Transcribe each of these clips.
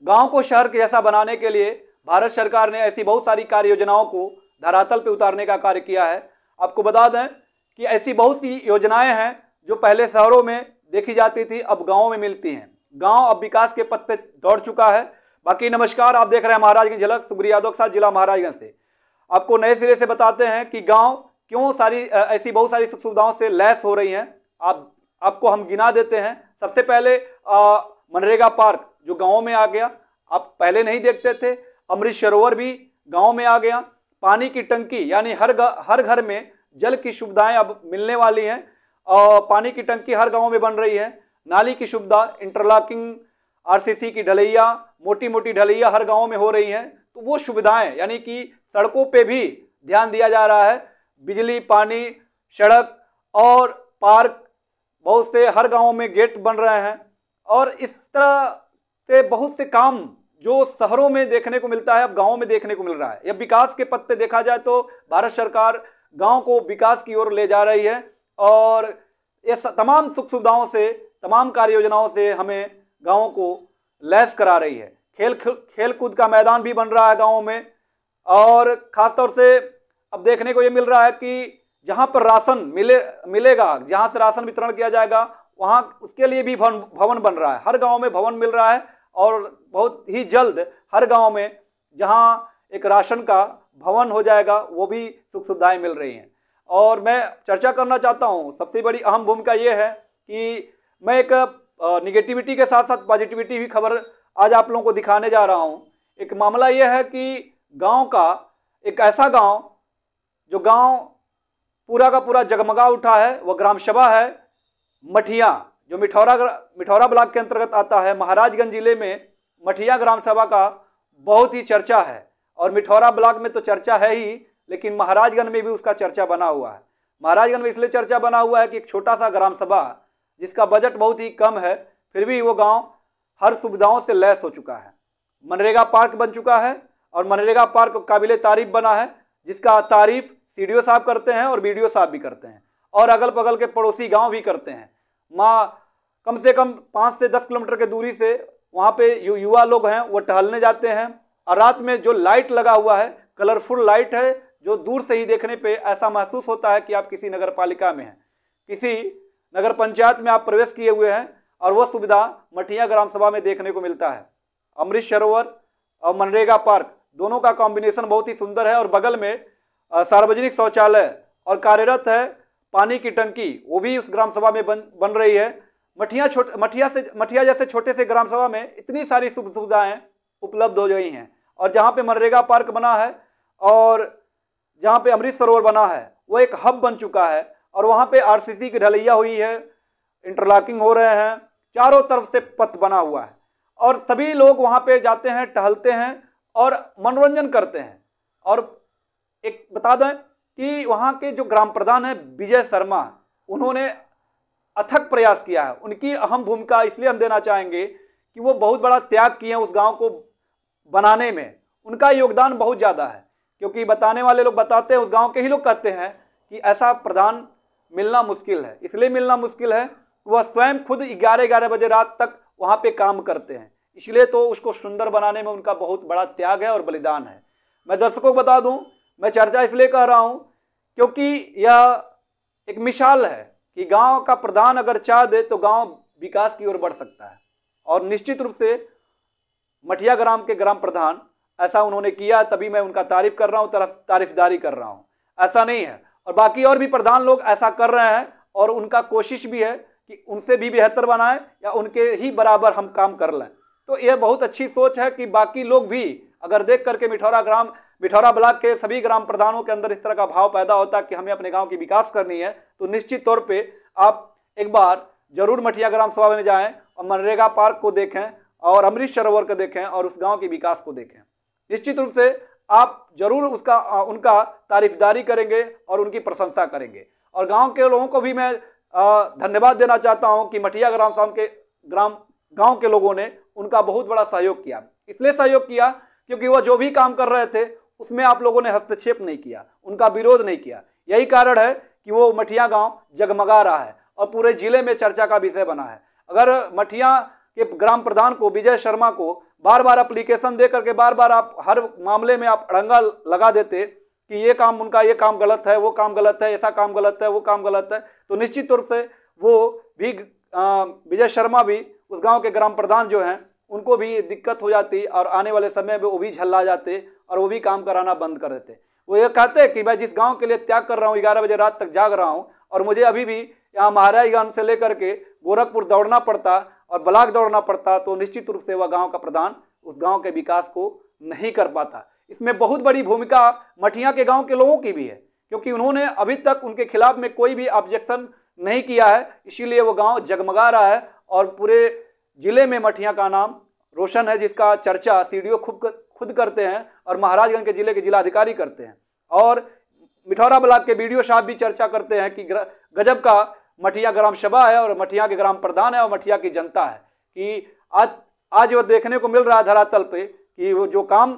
गांव को शहर के जैसा बनाने के लिए भारत सरकार ने ऐसी बहुत सारी कार्य योजनाओं को धरातल पे उतारने का कार्य किया है। आपको बता दें कि ऐसी बहुत सी योजनाएं हैं जो पहले शहरों में देखी जाती थी, अब गाँव में मिलती हैं। गाँव अब विकास के पथ पे दौड़ चुका है। बाकी नमस्कार, आप देख रहे हैं महाराजगंज झलक, सुग्री यादव के साथ, जिला महाराजगंज से। आपको नए सिरे से बताते हैं कि गांव क्यों ऐसी बहुत सारी सुख सुविधाओं से लैस हो रही हैं। आपको हम गिना देते हैं। सबसे पहले मनरेगा पार्क जो गाँव में आ गया, आप पहले नहीं देखते थे। अमृत सरोवर भी गाँव में आ गया। पानी की टंकी, यानी हर घर में जल की सुविधाएं अब मिलने वाली हैं और पानी की टंकी हर गाँव में बन रही है। नाली की सुविधा, इंटरलॉकिंग, आरसीसी की ढलैया, मोटी मोटी ढलैया हर गाँव में हो रही हैं। तो वो सुविधाएं, यानी कि सड़कों पे भी ध्यान दिया जा रहा है। बिजली, पानी, सड़क और पार्क, बहुत से हर गांव में गेट बन रहे हैं। और इस तरह से बहुत से काम जो शहरों में देखने को मिलता है अब गांव में देखने को मिल रहा है। यह विकास के पथ पे देखा जाए तो भारत सरकार गांव को विकास की ओर ले जा रही है और ये तमाम सुख सुविधाओं से, तमाम कार्य योजनाओं से हमें गाँव को लैस करा रही है। खेल कूद का मैदान भी बन रहा है गाँव में। और ख़ासतौर से अब देखने को ये मिल रहा है कि जहाँ पर राशन मिलेगा, जहाँ से राशन वितरण किया जाएगा, वहाँ उसके लिए भी भवन बन रहा है। हर गांव में भवन मिल रहा है और बहुत ही जल्द हर गांव में जहाँ एक राशन का भवन हो जाएगा, वो भी सुख सुविधाएँ मिल रही हैं। और मैं चर्चा करना चाहता हूँ, सबसे बड़ी अहम भूमिका ये है कि मैं एक निगेटिविटी के साथ साथ पॉजिटिविटी भी खबर आज आप लोगों को दिखाने जा रहा हूँ। एक मामला यह है कि गांव का एक ऐसा गांव जो गांव पूरा का पूरा जगमगा उठा है, वह ग्राम सभा है मठिया, जो मिठौरा ब्लॉक के अंतर्गत आता है। महाराजगंज जिले में मठिया ग्राम सभा का बहुत ही चर्चा है और मिठौरा ब्लॉक में तो चर्चा है ही, लेकिन महाराजगंज में भी उसका चर्चा बना हुआ है। महाराजगंज में इसलिए चर्चा बना हुआ है कि एक छोटा सा ग्राम सभा जिसका बजट बहुत ही कम है, फिर भी वो गाँव हर सुविधाओं से लैस हो चुका है। मनरेगा पार्क बन चुका है और मनरेगा पार्क काबिले तारीफ बना है, जिसका तारीफ सीडीओ साहब करते हैं और बीडीओ साहब भी करते हैं और अगल बगल के पड़ोसी गांव भी करते हैं। कम से कम 5 से 10 किलोमीटर के दूरी से वहाँ पे युवा लोग हैं, वो टहलने जाते हैं। और रात में जो लाइट लगा हुआ है, कलरफुल लाइट है, जो दूर से ही देखने पे ऐसा महसूस होता है कि आप किसी नगर पालिका में हैं, किसी नगर पंचायत में आप प्रवेश किए हुए हैं। और वह सुविधा मठिया ग्राम सभा में देखने को मिलता है। अमृत सरोवर और मनरेगा पार्क दोनों का कॉम्बिनेशन बहुत ही सुंदर है और बगल में सार्वजनिक शौचालय और कार्यरत है पानी की टंकी, वो भी उस ग्राम सभा में बन रही है। मठिया जैसे छोटे से ग्राम सभा में इतनी सारी सुख सुविधाएं उपलब्ध हो गई हैं। और जहाँ पे मनरेगा पार्क बना है और जहाँ पे अमृत सरोवर बना है, वो एक हब बन चुका है और वहाँ पे आरसीसी की ढलैया हुई है, इंटरलॉकिंग हो रहे हैं, चारों तरफ से पथ बना हुआ है और सभी लोग वहाँ पे जाते हैं, टहलते हैं और मनोरंजन करते हैं। और एक बता दें कि वहाँ के जो ग्राम प्रधान हैं विजय शर्मा, उन्होंने अथक प्रयास किया है। उनकी अहम भूमिका इसलिए हम देना चाहेंगे कि वो बहुत बड़ा त्याग किए हैं उस गांव को बनाने में। उनका योगदान बहुत ज़्यादा है, क्योंकि बताने वाले लोग बताते हैं, उस गांव के ही लोग कहते हैं कि ऐसा प्रधान मिलना मुश्किल है। इसलिए मिलना मुश्किल है, वह स्वयं खुद 11-11 बजे रात तक वहाँ पे काम करते हैं, इसलिए तो उसको सुंदर बनाने में उनका बहुत बड़ा त्याग है और बलिदान है। मैं दर्शकों को बता दूं, मैं चर्चा इसलिए कह रहा हूं क्योंकि यह एक मिसाल है कि गांव का प्रधान अगर चाह दे तो गांव विकास की ओर बढ़ सकता है। और निश्चित रूप से मठिया ग्राम के ग्राम प्रधान ऐसा उन्होंने किया, तभी मैं उनका तारीफ कर रहा हूं, तारीफदारी कर रहा हूं। ऐसा नहीं है, और बाकी और भी प्रधान लोग ऐसा कर रहे हैं और उनका कोशिश भी है कि उनसे भी बेहतर बनाएं या उनके ही बराबर हम काम कर लें। तो यह बहुत अच्छी सोच है कि बाकी लोग भी अगर देख करके मिठौरा ब्लॉक के सभी ग्राम प्रधानों के अंदर इस तरह का भाव पैदा होता है कि हमें अपने गांव की विकास करनी है, तो निश्चित तौर पे आप एक बार जरूर मठिया ग्राम सभा में जाएं और मनरेगा पार्क को देखें और अमृत सरोवर को देखें और उस गांव के विकास को देखें। निश्चित रूप से आप जरूर उनका तारीफदारी करेंगे और उनकी प्रशंसा करेंगे। और गाँव के लोगों को भी मैं धन्यवाद देना चाहता हूँ कि मठिया ग्राम सभा के गांव के लोगों ने उनका बहुत बड़ा सहयोग किया। इसलिए सहयोग किया क्योंकि वह जो भी काम कर रहे थे उसमें आप लोगों ने हस्तक्षेप नहीं किया, उनका विरोध नहीं किया। यही कारण है कि वो मठिया गांव जगमगा रहा है और पूरे जिले में चर्चा का विषय बना है। अगर मठिया के ग्राम प्रधान को, विजय शर्मा को, बार बार एप्लीकेशन दे करके बार बार आप हर मामले में आप अड़ंगा लगा देते कि ये काम उनका, ये काम गलत है, वो काम गलत है, ऐसा काम गलत है, वो काम गलत है, तो निश्चित तौर से वो भी विजय शर्मा भी, उस गांव के ग्राम प्रधान जो हैं, उनको भी दिक्कत हो जाती और आने वाले समय में वो भी झल्ला जाते और वो भी काम कराना बंद कर देते। वो ये कहते हैं कि मैं जिस गांव के लिए त्याग कर रहा हूँ, 11 बजे रात तक जाग रहा हूँ और मुझे अभी भी यहाँ महाराजगंज से लेकर के गोरखपुर दौड़ना पड़ता और ब्लॉक दौड़ना पड़ता, तो निश्चित रूप से वह गाँव का प्रधान उस गाँव के विकास को नहीं कर पाता। इसमें बहुत बड़ी भूमिका मठिया के गाँव के लोगों की भी है, क्योंकि उन्होंने अभी तक उनके खिलाफ में कोई भी ऑब्जेक्शन नहीं किया है, इसीलिए वो गांव जगमगा रहा है और पूरे जिले में मठिया का नाम रोशन है, जिसका चर्चा सीडीओ खुद करते हैं और महाराजगंज के जिले के जिलाधिकारी करते हैं और मिठौरा ब्लॉक के बीडीओ साहब भी चर्चा करते हैं कि गजब का मठिया ग्राम सभा है और मठिया के ग्राम प्रधान है और मठिया की जनता है। कि आज वो देखने को मिल रहा है धरातल पे कि वो जो काम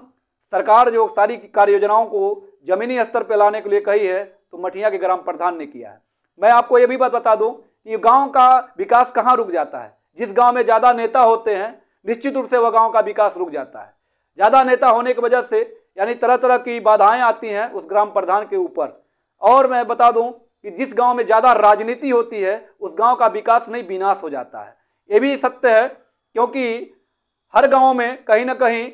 सरकार जो सारी कार्य योजनाओं को जमीनी स्तर पर लाने के लिए कही है, तो मठिया के ग्राम प्रधान ने किया है। मैं आपको ये भी बात बता दूं कि गांव का विकास कहाँ रुक जाता है। जिस गांव में ज़्यादा नेता होते हैं, निश्चित रूप से वह गांव का विकास रुक जाता है। ज़्यादा नेता होने की वजह से यानी तरह तरह की बाधाएं आती हैं उस ग्राम प्रधान के ऊपर। और मैं बता दूं कि जिस गांव में ज़्यादा राजनीति होती है, उस गांव का विकास नहीं, विनाश हो जाता है। ये भी सत्य है, क्योंकि हर गाँव में कहीं ना कहीं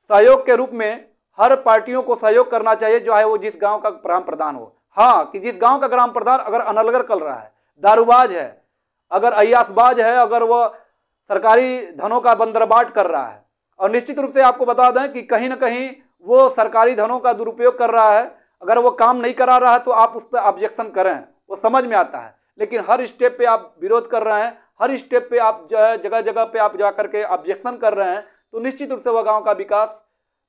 सहयोग के रूप में हर पार्टियों को सहयोग करना चाहिए, जो है वो जिस गाँव का ग्राम प्रधान हो। हाँ, कि जिस गांव का ग्राम प्रधान अगर अनलगर कर रहा है, दारूबाज है, अगर अय्यासबाज है, अगर वह सरकारी धनों का बंदरबाट कर रहा है, और निश्चित रूप से आपको बता दें कि कहीं ना कहीं वो सरकारी धनों का दुरुपयोग कर रहा है, अगर वो काम नहीं करा रहा है तो आप उस पर ऑब्जेक्शन करें, वो समझ में आता है। लेकिन हर स्टेप पे आप विरोध कर रहे हैं, हर स्टेप पे आप जो है जगह जगह पे आप जा करके ऑब्जेक्शन कर रहे हैं, तो निश्चित रूप से वह गाँव का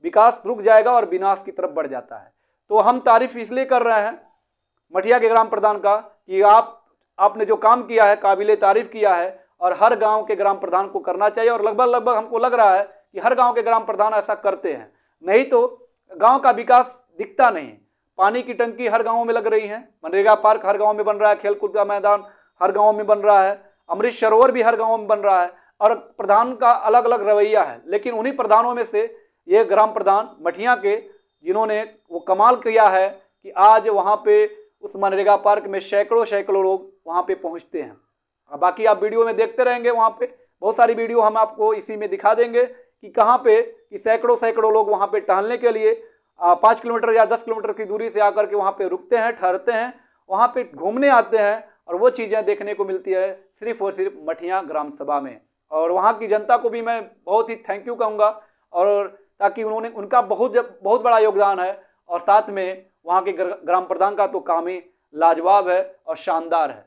विकास रुक जाएगा और विनाश की तरफ बढ़ जाता है। तो हम तारीफ इसलिए कर रहे हैं मठिया के ग्राम प्रधान का कि आपने जो काम किया है काबिले तारीफ किया है और हर गांव के ग्राम प्रधान को करना चाहिए। और लगभग हमको लग रहा है कि हर गांव के ग्राम प्रधान ऐसा करते हैं, नहीं तो गांव का विकास दिखता नहीं। पानी की टंकी हर गांव में लग रही है, मनरेगा पार्क हर गांव में बन रहा है, खेलकूद का मैदान हर गांव में बन रहा है, अमृत सरोवर भी हर गांव में बन रहा है, और प्रधान का अलग अलग रवैया है। लेकिन उन्हीं प्रधानों में से ये ग्राम प्रधान मठिया के, जिन्होंने वो कमाल किया है कि आज वहाँ पे उस मनरेगा पार्क में सैकड़ों लोग वहाँ पे पहुँचते हैं। बाकी आप वीडियो में देखते रहेंगे, वहाँ पे बहुत सारी वीडियो हम आपको इसी में दिखा देंगे कि कहाँ पे कि सैकड़ों लोग वहाँ पे टहलने के लिए 5 किलोमीटर या 10 किलोमीटर की दूरी से आकर के वहाँ पे रुकते हैं, ठहरते हैं, वहाँ पे घूमने आते हैं, और वो चीज़ें देखने को मिलती है सिर्फ और सिर्फ मठिया ग्राम सभा में। और वहाँ की जनता को भी मैं बहुत ही थैंक यू कहूँगा, और ताकि उनका बहुत बड़ा योगदान है, और साथ में वहाँ के ग्राम प्रधान का तो काम ही लाजवाब है और शानदार है।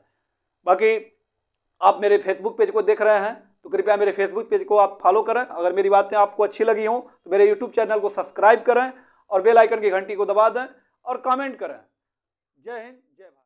बाकी आप मेरे फेसबुक पेज को देख रहे हैं तो कृपया मेरे फेसबुक पेज को आप फॉलो करें। अगर मेरी बातें आपको अच्छी लगी हों तो मेरे यूट्यूब चैनल को सब्सक्राइब करें और बेल आइकन की घंटी को दबा दें और कमेंट करें। जय हिंद, जय भारत।